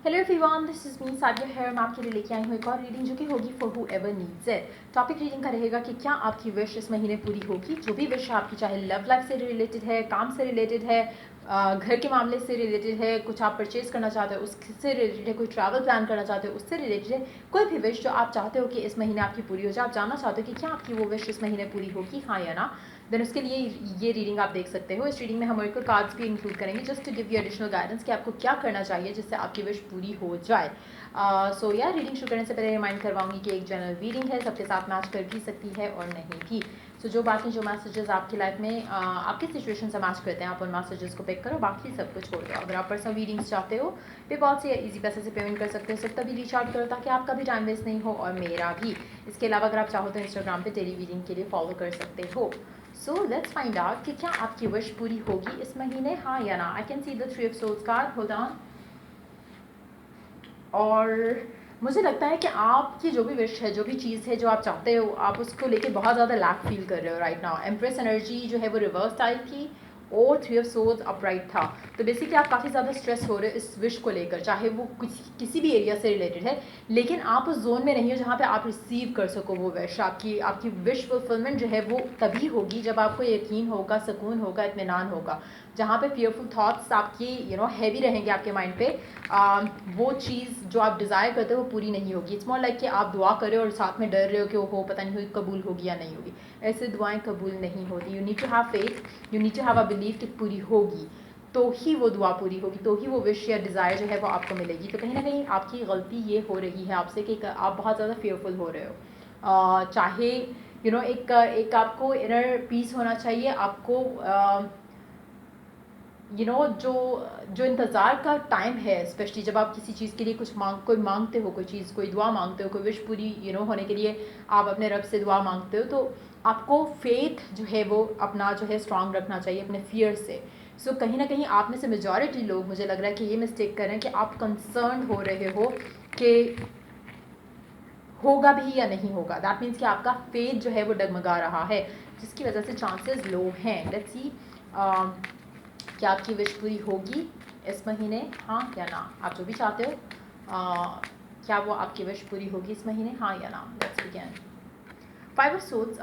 Hello everyone, this is me Sadia है। मैं आपके लिए लेके आई हूँ एक और रीडिंग जो कि होगी for who ever needs it. Topic reading का रहेगा कि क्या आपकी विश इस महीने पूरी होगी। जो भी विश है आपकी, चाहे लव लाइफ से रिलेटेड है, काम से रिलेटेड है, घर के मामले से रिलेटेड है, कुछ आप परचेज करना चाहते हो उससे रिलेटेड है, कोई ट्रैवल प्लान करना चाहते हो उससे रिलेटेड है, कोई भी विश जो आप चाहते हो कि इस महीने आपकी पूरी हो जाए, आप जानना चाहते हो कि क्या आपकी वो विश इस महीने पूरी होगी, हाँ या ना, देन उसके लिए ये रीडिंग आप देख सकते हो। इस रीडिंग में हम एक कार्ड्स भी इंक्लूड करेंगे just to give you additional guidance कि आपको क्या करना चाहिए जिससे आपकी विश पूरी हो जाए। सो यार, रीडिंग शुरू करने से पहले रिमाइंड करवाऊंगी कि एक जनरल रीडिंग है, सबके साथ मैच कर भी सकती है और नहीं भी। सो जो बातें, जो मैसेजेस आपकी लाइफ में आपकी सिचुएशन से मैच करते हैं, आप उन मैसेजेस को पिक करो, बाकी सब कुछ छोड़ दो। अगर आप पर्सनल रीडिंग्स चाहते हो, पेपॉल से या ईजी पैसे से पेमेंट कर सकते हो, सिर्फ तभी रीच आउट करो ताकि आपका भी टाइम वेस्ट नहीं हो और मेरा भी। इसके अलावा अगर आप चाहो तो इंस्टाग्राम पे टेली रीडिंग के लिए फॉलो कर सकते हो। सो लेट्स फाइंड आउट कि क्या आपकी विश पूरी होगी इस महीने, हाँ या ना। I can see the three of souls card, hold on. और मुझे लगता है कि आपकी जो भी विश है, जो भी चीज़ है जो आप चाहते हो, आप उसको लेके बहुत ज़्यादा लैक फील कर रहे हो राइट नाउ। एम्प्रेस एनर्जी जो है वो रिवर्स टाइप की और थ्री ऑफ सोल्स अपराइट था। तो बेसिकली आप काफ़ी ज़्यादा स्ट्रेस हो रहे हो इस विश को लेकर, चाहे वो किसी भी एरिया से रिलेटेड है, लेकिन आप उस जोन में नहीं हो जहाँ पे आप रिसीव कर सको वो विश। आपकी आपकी विश फुलफिलमेंट जो है वो तभी होगी जब आपको यकीन होगा, सुकून होगा, इत्मीनान होगा। जहाँ पे फियरफुल थॉट्स आपकी हैवी रहेंगे आपके माइंड पे, वो चीज़ जो आप डिज़ायर करते हो वो पूरी नहीं होगी। इट्स मोर लाइक कि आप दुआ कर रहे हो और साथ में डर रहे हो कि वो पता नहीं हो कबूल होगी या नहीं होगी। ऐसे दुआएं कबूल नहीं होती। You need to have faith, you need to have a believe कि पूरी होगी, तो ही वो दुआ पूरी होगी, तो ही वो विश या डिज़ायर जो है वो आपको मिलेगी। तो कहीं ना कहीं आपकी गलती ये हो रही है आपसे कि आप बहुत ज़्यादा फेयरफुल हो रहे हो। चाहे एक आपको इनर पीस होना चाहिए, आपको जो जो इंतज़ार का टाइम है, स्पेशली जब आप किसी चीज़ के लिए कोई मांगते हो, कोई चीज़, कोई दुआ मांगते हो, कोई विश पूरी होने के लिए आप अपने रब से दुआ मांगते हो, तो आपको फेथ जो है वो अपना जो है स्ट्रांग रखना चाहिए अपने फियर से। सो कहीं ना कहीं आप में से मेजॉरिटी लोग, मुझे लग रहा है कि ये मिस्टेक कर रहे हैं कि आप कंसर्न हो रहे हो कि होगा भी या नहीं होगा। दैट मीन्स कि आपका फेथ जो है वो डगमगा रहा है, जिसकी वजह से चांसेस लो हैं। लेट्स सी क्या आपकी विश पूरी होगी इस महीने, हाँ या ना। आप जो भी चाहते हो, क्या वो आपकी विश पूरी होगी इस महीने, हाँ या ना। Let's begin. Five of souls,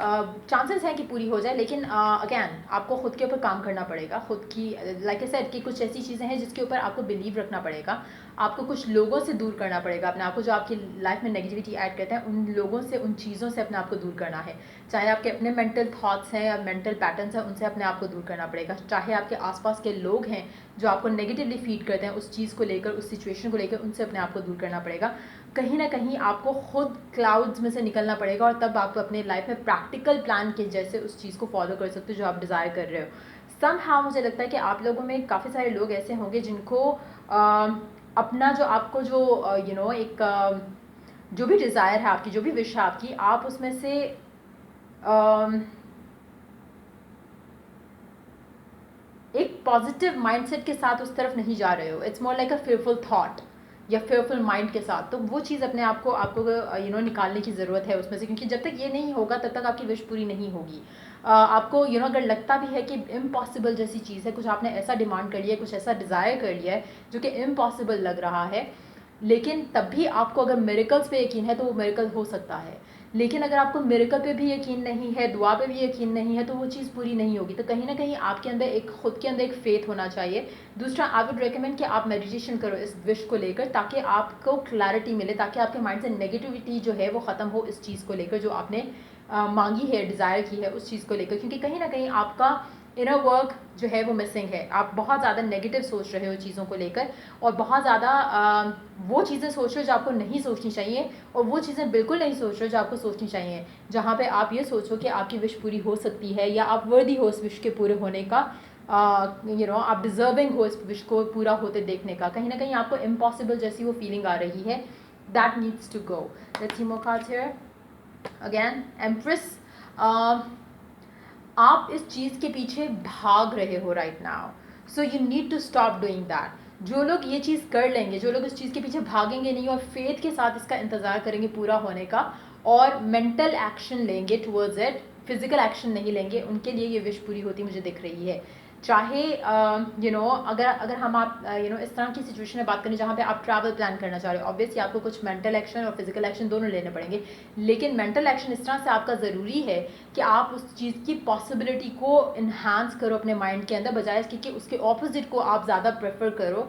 chances हैं कि पूरी हो जाए, लेकिन अगैन आपको खुद के ऊपर काम करना पड़ेगा। खुद की, लाइक आई सेड, कि कुछ ऐसी चीज़ें हैं जिसके ऊपर आपको बिलीव रखना पड़ेगा। आपको कुछ लोगों से दूर करना पड़ेगा अपने आप को, जो आपकी लाइफ में नेगेटिविटी ऐड करते हैं, उन लोगों से, उन चीज़ों से अपने आप को दूर करना है। चाहे आपके अपने मेंटल थॉट्स हैं या मेंटल पैटर्न्स हैं, उनसे अपने आप को दूर करना पड़ेगा। चाहे आपके आसपास के लोग हैं जो आपको नेगेटिवली फीड करते हैं उस चीज़ को लेकर, उस सिचुएशन को लेकर, उनसे अपने आप को दूर करना पड़ेगा। कहीं ना कहीं आपको खुद क्लाउड्स में से निकलना पड़ेगा, और तब आप अपने लाइफ में प्रैक्टिकल प्लान के जैसे उस चीज़ को फॉलो कर सकते हो जो आप डिज़ायर कर रहे हो। समहाउ मुझे लगता है कि आप लोगों में काफ़ी सारे लोग ऐसे होंगे जिनको अपना जो आपको जो एक जो भी डिज़ायर है आपकी, जो भी विश है आपकी, आप उसमें से एक पॉजिटिव माइंडसेट के साथ उस तरफ नहीं जा रहे हो। It's more like a fearful thought या फेयरफुल माइंड के साथ। तो वो चीज़ अपने आप को आपको निकालने की ज़रूरत है उसमें से, क्योंकि जब तक ये नहीं होगा तब तक आपकी विश पूरी नहीं होगी। आपको अगर लगता भी है कि इम्पॉसिबल जैसी चीज़ है, कुछ आपने ऐसा डिमांड कर लिया है, कुछ ऐसा डिज़ायर कर लिया है जो कि इम्पॉसिबल लग रहा है, लेकिन तब भी आपको अगर मिरेकल्स पे यकीन है तो वो मिरेकल हो सकता है। लेकिन अगर आपको मिरेकल पे भी यकीन नहीं है, दुआ पे भी यकीन नहीं है, तो वो चीज़ पूरी नहीं होगी। तो कहीं ना कहीं आपके अंदर एक, खुद के अंदर एक फेथ होना चाहिए। दूसरा, आई वुड रिकमेंड कि आप मेडिटेशन करो इस विश को लेकर, ताकि आपको क्लैरिटी मिले, ताकि आपके माइंड से नेगेटिविटी जो है वो ख़त्म हो इस चीज़ को लेकर जो आपने मांगी है, डिज़ायर की है उस चीज़ को लेकर। क्योंकि कहीं ना कहीं आपका इनर वर्क जो है वो मिसिंग है। आप बहुत ज़्यादा नेगेटिव सोच रहे हो चीज़ों को लेकर, और बहुत ज़्यादा वो चीज़ें सोच रहे हो जो आपको नहीं सोचनी चाहिए, और वो चीज़ें बिल्कुल नहीं सोच रहे हो जो आपको सोचनी चाहिए। जहाँ पे आप ये सोचो कि आपकी विश पूरी हो सकती है, या आप वर्दी हो इस विश के पूरे होने का, आप डिजर्विंग हो इस विश को पूरा होते देखने का। कहीं ना कहीं आपको इम्पॉसिबल जैसी वो फीलिंग आ रही है। That needs to go. Let's see more cards here. Again empress, आप इस चीज़ के पीछे भाग रहे हो right now, so you need to stop doing that. जो लोग ये चीज़ कर लेंगे, जो लोग इस चीज़ के पीछे भागेंगे नहीं और फेथ के साथ इसका इंतज़ार करेंगे पूरा होने का, और मेंटल एक्शन लेंगे टुवर्ड्स इट, फिजिकल एक्शन नहीं लेंगे, उनके लिए ये विश पूरी होती मुझे दिख रही है। चाहे अगर हम आप इस तरह की सिचुएशन में बात करें जहाँ पे आप ट्रैवल प्लान करना चाह रहे हो, ऑब्वियसली आपको कुछ मेंटल एक्शन और फिजिकल एक्शन दोनों लेने पड़ेंगे, लेकिन मेंटल एक्शन इस तरह से आपका ज़रूरी है कि आप उस चीज़ की पॉसिबिलिटी को इन्हांस करो अपने माइंड के अंदर, बजाय इसके कि उसके ऑपोजिट को आप ज़्यादा प्रेफर करो,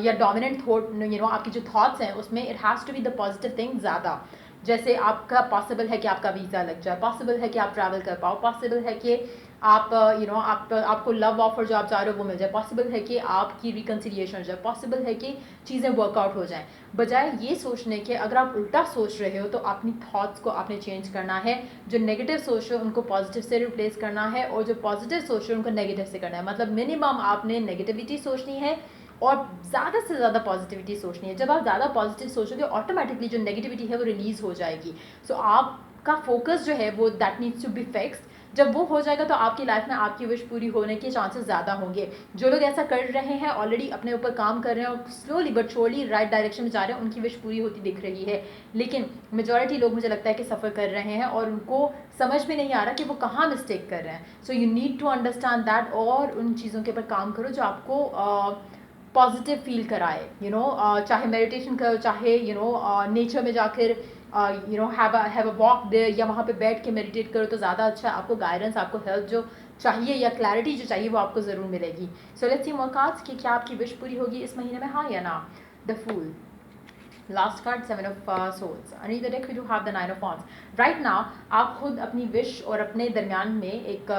या डोमिनेंट थॉट आपकी जो थॉट्स हैं उसमें it has to be the positive thing ज़्यादा। जैसे आपका पॉसिबल है कि आपका वीज़ा लग जाए, पॉसिबल है कि आप ट्रैवल कर पाओ, पॉसिबल है कि आप आपको लव ऑफर जो आप चाह रहे हो वो मिल जाए, पॉसिबल है कि आपकी रिकन्सिलिएशन हो जाए, पॉसिबल है कि चीज़ें वर्कआउट हो जाएं। बजाय ये सोचने के अगर आप उल्टा सोच रहे हो तो अपनी थॉट्स को आपने चेंज करना है, जो नेगेटिव सोच रहे हो उनको पॉजिटिव से रिप्लेस करना है, और जो पॉजिटिव सोच रहे हो उनको नेगेटिव से करना है। मतलब मिनिमम आपने नेगेटिविटी सोचनी है और ज़्यादा से ज़्यादा पॉजिटिविटी सोचनी है। जब आप ज़्यादा पॉजिटिव सोचोगे ऑटोमेटिकली जो नेगेटिविटी है वो रिलीज़ हो जाएगी। सो आपका फोकस जो है वो that needs to be fixed. जब वो हो जाएगा तो आपकी लाइफ में आपकी विश पूरी होने के चांसेस ज़्यादा होंगे। जो लोग ऐसा कर रहे हैं, ऑलरेडी अपने ऊपर काम कर रहे हैं और slowly but surely right direction में जा रहे हैं, उनकी विश पूरी होती दिख रही है। लेकिन मेजॉरिटी लोग मुझे लगता है कि सफ़र कर रहे हैं और उनको समझ में नहीं आ रहा कि वो कहाँ मिस्टेक कर रहे हैं। So you need to understand that और उन चीज़ों के ऊपर काम करो जो आपको पॉजिटिव फील कराए। चाहे मेडिटेशन करो, चाहे नेचर में जाकर हैव अ वॉक देयर, या वहाँ पे बैठ के मेडिटेट करो तो ज़्यादा अच्छा है। आपको गाइडेंस, आपको हेल्प जो चाहिए या क्लैरिटी जो चाहिए वो आपको ज़रूर मिलेगी। So let's see more cards कि क्या आपकी विश पूरी होगी इस महीने में, हाँ या ना। The fool, last card, 7 of souls. Under the deck we do have the 9 of wands. Right now आप खुद अपनी विश और अपने दरमियान में एक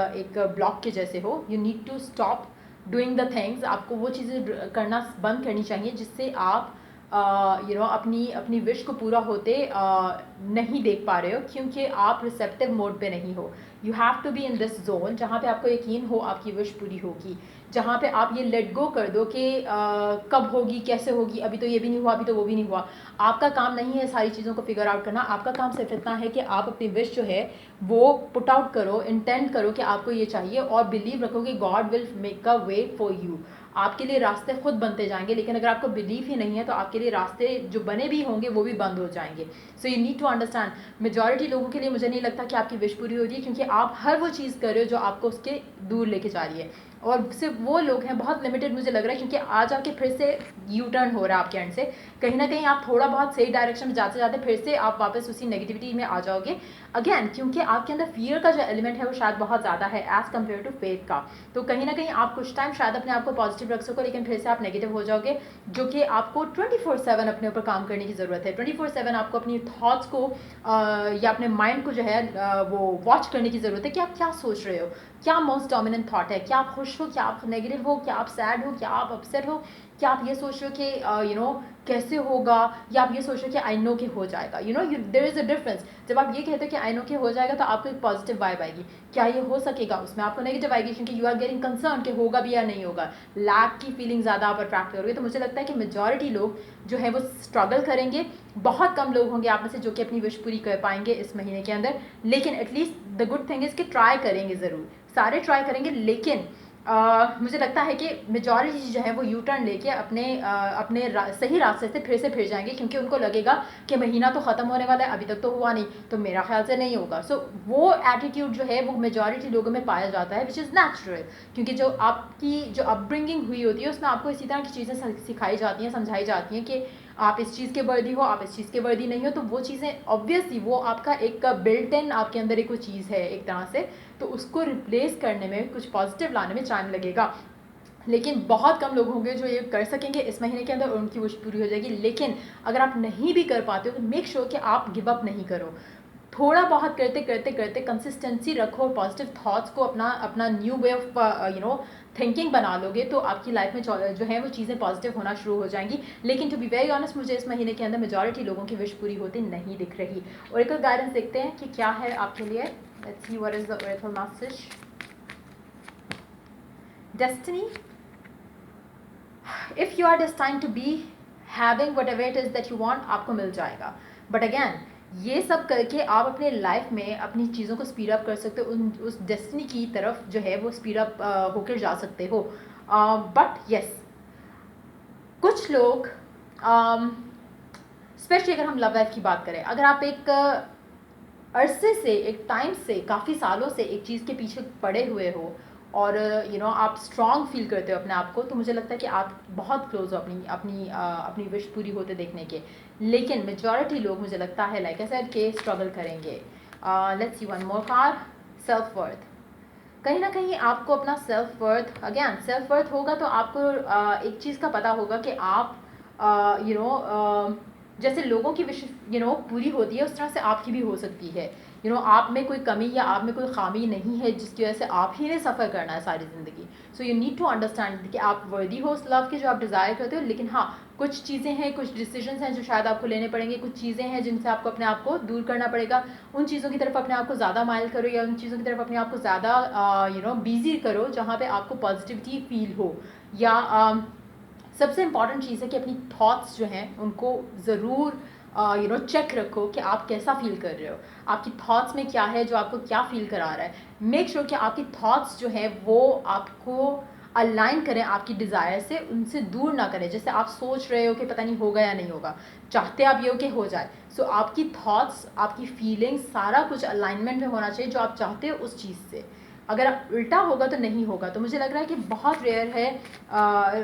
ब्लॉक के जैसे हो। You need to stop doing the things. आपको वो चीज़ें करना बंद करनी चाहिए जिससे आप अपनी विश को पूरा होते नहीं देख पा रहे हो, क्योंकि आप रिसेप्टिव मोड पे नहीं हो। You have to be in this zone जहाँ पे आपको यकीन हो आपकी विश पूरी होगी, जहाँ पे आप ये लेट गो कर दो कि कब होगी, कैसे होगी, अभी तो ये भी नहीं हुआ, अभी तो वो भी नहीं हुआ। आपका काम नहीं है सारी चीज़ों को फिगर आउट करना। आपका काम सिर्फ इतना है कि आप अपनी विश जो है वो पुट आउट करो, इंटेंट करो कि आपको ये चाहिए, और बिलीव रखो कि God will make a way for you. आपके लिए रास्ते खुद बनते जाएंगे, लेकिन अगर आपको बिलीफ ही नहीं है तो आपके लिए रास्ते जो बने भी होंगे वो भी बंद हो जाएंगे। So you need to understand, majority लोगों के लिए मुझे नहीं लगता कि आपकी विश पूरी हो रही है, क्योंकि आप हर वो चीज़ कर रहे हो जो आपको उसके दूर लेके जा रही है। और सिर्फ वो लोग हैं, बहुत लिमिटेड मुझे लग रहा है, क्योंकि आज आके फिर से यू टर्न हो रहा है आपके एंड से। कहीं ना कहीं आप थोड़ा बहुत सही डायरेक्शन में जाते जाते फिर से आप वापस उसी नेगेटिविटी में आ जाओगे अगेन, क्योंकि आपके अंदर फियर का जो एलिमेंट है वो शायद बहुत ज़्यादा है एज़ कम्पेयर टू फेथ का। तो कहीं ना कहीं आप कुछ टाइम शायद अपने आप को पॉजिटिव रख सको, लेकिन फिर से आप नेगेटिव हो जाओगे, जो कि आपको 24/7 अपने ऊपर काम करने की ज़रूरत है। 24/7 आपको अपनी थॉट्स को या अपने माइंड को जो है वो वॉच करने की ज़रूरत है कि आप क्या सोच रहे हो, क्या मोस्ट डोमिनेंट थॉट है, क्या आप खुश हो, क्या आप नेगेटिव हो, क्या आप सैड हो, क्या आप अपसेट हो, क्या आप ये सोच रहे हो कि कैसे होगा, या आप ये सोच रहे हो कि आई नो कि हो जाएगा। There is a difference. जब आप ये कहते हो कि आई नो कि हो जाएगा तो आपको एक पॉजिटिव वाइब आएगी। क्या ये हो सकेगा, उसमें आपको नेगेटिव आएगी, क्योंकि यू आर गेटिंग कंसर्न कि होगा भी या नहीं होगा। लैक की फीलिंग ज़्यादा आप अट्रैक्ट करोगे। तो मुझे लगता है कि मेजॉरिटी लोग जो है वो स्ट्रगल करेंगे। बहुत कम लोग होंगे आप में से जो कि अपनी विश पूरी कर पाएंगे इस महीने के अंदर, लेकिन at least the good thing is कि ट्राई करेंगे ज़रूर, सारे ट्राई करेंगे। लेकिन मुझे लगता है कि मेजॉरिटी जो है वो यू टर्न लेके अपने सही रास्ते से फिर जाएंगे, क्योंकि उनको लगेगा कि महीना तो ख़त्म होने वाला है, अभी तक तो हुआ नहीं, तो मेरा ख्याल से नहीं होगा। सो वो एटीट्यूड जो है वो मेजॉरिटी लोगों में पाया जाता है, विच इज़ नेचुरल, क्योंकि जो आपकी जो अपब्रिंगिंग हुई होती है उसमें आपको इसी तरह की चीज़ें सिखाई जाती हैं, समझाई जाती हैं कि आप इस चीज़ के वर्दी हो, आप इस चीज़ के वर्दी नहीं हो। तो वो चीज़ें ऑब्वियसली वो आपका एक बिल्ट इन आपके अंदर एक वो चीज़ है एक तरह से, तो उसको रिप्लेस करने में, कुछ पॉजिटिव लाने में टाइम लगेगा। लेकिन बहुत कम लोग होंगे जो ये कर सकेंगे इस महीने के अंदर और उनकी विश पूरी हो जाएगी। लेकिन अगर आप नहीं भी कर पाते हो तो मेक श्योर कि आप गिव अप नहीं करो। थोड़ा बहुत करते करते करते कंसिस्टेंसी रखो और पॉजिटिव थॉट्स को अपना न्यू वे ऑफ थिंकिंग बना लोगे तो आपकी लाइफ में जो है वो चीज़ें पॉजिटिव होना शुरू हो जाएंगी। लेकिन टू बी वेरी ऑनेस्ट, मुझे इस महीने के अंदर मेजॉरिटी लोगों की विश पूरी होती नहीं दिख रही। और एक गाइडेंस देखते हैं कि क्या है आपके लिए। Let's see what is the oracle message. Destiny, if you are destined to be having whatever it is that you want, आपको मिल जाएगा। बट अगेन, ये सब करके आप अपने लाइफ में अपनी चीज़ों को स्पीड अप कर सकते हो, उस डेस्टिनी की तरफ जो है वो स्पीड अप होकर जा सकते हो। बट यस, कुछ लोग स्पेशली अगर हम लव लाइफ की बात करें, अगर आप एक अरसे से, एक टाइम से, काफ़ी सालों से एक चीज़ के पीछे पड़े हुए हो और आप स्ट्रांग फील करते हो अपने आप को, तो मुझे लगता है कि आप बहुत क्लोज हो अपनी अपनी अपनी विश पूरी होते देखने के। लेकिन मेजॉरिटी लोग मुझे लगता है लाइक आई सेड के स्ट्रगल करेंगे। Let's see one more card, self worth. कहीं ना कहीं आपको अपना self worth, again self worth होगा तो आपको एक चीज़ का पता होगा कि आप जैसे लोगों की विश पूरी होती है, उस तरह से आपकी भी हो सकती है। आप में कोई कमी या आप में कोई खामी नहीं है जिसकी वजह से आप ही ने सफ़र करना है सारी ज़िंदगी। So you need to understand कि आप वर्दी हो उस लव के जो आप डिज़ायर करते हो, लेकिन हाँ, कुछ चीज़ें हैं, कुछ डिसीजंस हैं जो शायद आपको लेने पड़ेंगे, कुछ चीज़ें हैं जिनसे आपको अपने आप को दूर करना पड़ेगा। उन चीज़ों की तरफ अपने आप को ज़्यादा माइल करो, या उन चीज़ों की तरफ अपने आप को ज़्यादा बिजी करो जहाँ पे आपको पॉजिटिविटी फील हो। या सबसे इम्पॉर्टेंट चीज़ है कि अपनी थॉट्स जो हैं उनको ज़रूर चेक रखो कि आप कैसा फील कर रहे हो, आपकी थॉट्स में क्या है जो आपको क्या फील करा रहा है। मेक श्योर कि आपकी थॉट्स जो है वो आपको अलाइन करें आपकी डिज़ायर से, उनसे दूर ना करें। जैसे आप सोच रहे हो कि पता नहीं होगा या नहीं होगा, चाहते आप ये हो कि हो जाए। सो आपकी थॉट्स, आपकी फीलिंग्स, सारा कुछ अलाइनमेंट में होना चाहिए जो आप चाहते हो उस चीज़ से। अगर उल्टा होगा तो नहीं होगा। तो मुझे लग रहा है कि बहुत रेयर है,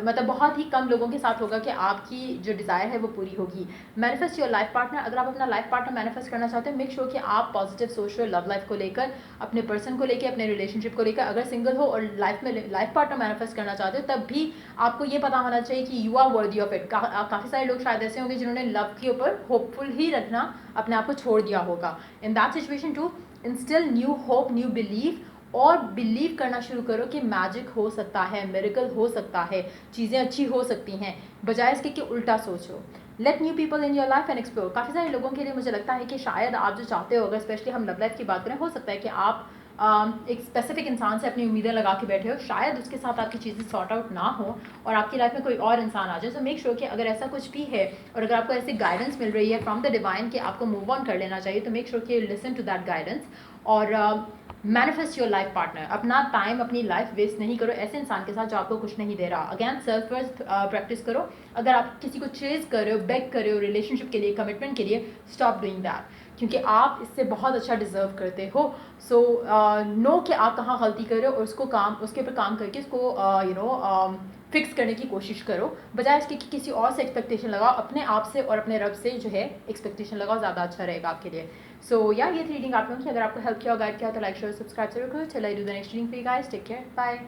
मतलब बहुत ही कम लोगों के साथ होगा कि आपकी जो डिज़ायर है वो पूरी होगी। Manifest your life partner. अगर आप अपना लाइफ पार्टनर मैनिफेस्ट करना चाहते हैं, मेक श्योर कि आप पॉजिटिव सोच रहे हो लव लाइफ को लेकर, अपने पर्सन को लेकर, अपने रिलेशनशिप को लेकर। अगर सिंगल हो और लाइफ में लाइफ पार्टनर मैनिफेस्ट करना चाहते हो, तब भी आपको ये पता होना चाहिए कि you are worthy of it. काफ़ी सारे लोग शायद ऐसे होंगे जिन्होंने लव के ऊपर होपफुल ही रखना अपने आप को छोड़ दिया होगा। In that situation to instill new hope, new believe, और बिलीव करना शुरू करो कि मैजिक हो सकता है, मिरेकल हो सकता है, चीज़ें अच्छी हो सकती हैं, बजाय इसके कि उल्टा सोचो। Let new people in your life and explore. काफ़ी सारे लोगों के लिए मुझे लगता है कि शायद आप जो चाहते हो, अगर स्पेशली हम लव लाइफ की बात करें, हो सकता है कि आप एक स्पेसिफिक इंसान से अपनी उम्मीदें लगा के बैठे हो, शायद उसके साथ आपकी चीज़ें सॉर्ट आउट ना हो और आपकी लाइफ में कोई और इंसान आ जाए। सो मेक श्योर कि अगर ऐसा कुछ भी है और अगर आपको ऐसी गाइडेंस मिल रही है फ्रॉम द डिवाइन कि आपको मूव ऑन कर लेना चाहिए, तो मेक श्योर कि लिसन टू दैट गाइडेंस और मैनिफेस्ट योर लाइफ पार्टनर। अपना टाइम, अपनी लाइफ वेस्ट नहीं करो ऐसे इंसान के साथ जो आपको कुछ नहीं दे रहा। अगेन सेल्फ वर्थ प्रैक्टिस करो। अगर आप किसी को चेज कर रहे हो, बेग कर रहे हो रिलेशनशिप के लिए, कमिटमेंट के लिए, स्टॉप डूइंग दैट, क्योंकि आप इससे बहुत अच्छा डिजर्व करते हो। सो नो कि आप कहाँ गलती कर रहे हो और उसके ऊपर काम करके उसको फिक्स करने की कोशिश करो, बजाय इसके कि किसी और से एक्सपेक्टेशन लगाओ। अपने आप से और अपने रब से जो है एक्सपेक्टेशन लगाओ, ज़्यादा अच्छा रहेगा आपके लिए। सो या ये थी रीडिंग आप लोगों की। अगर आपको हेल्प किया और गाइड किया तो लाइक शेयर सब्सक्राइब जरूर करो। चलो I do the next reading for you guys. Take care, bye.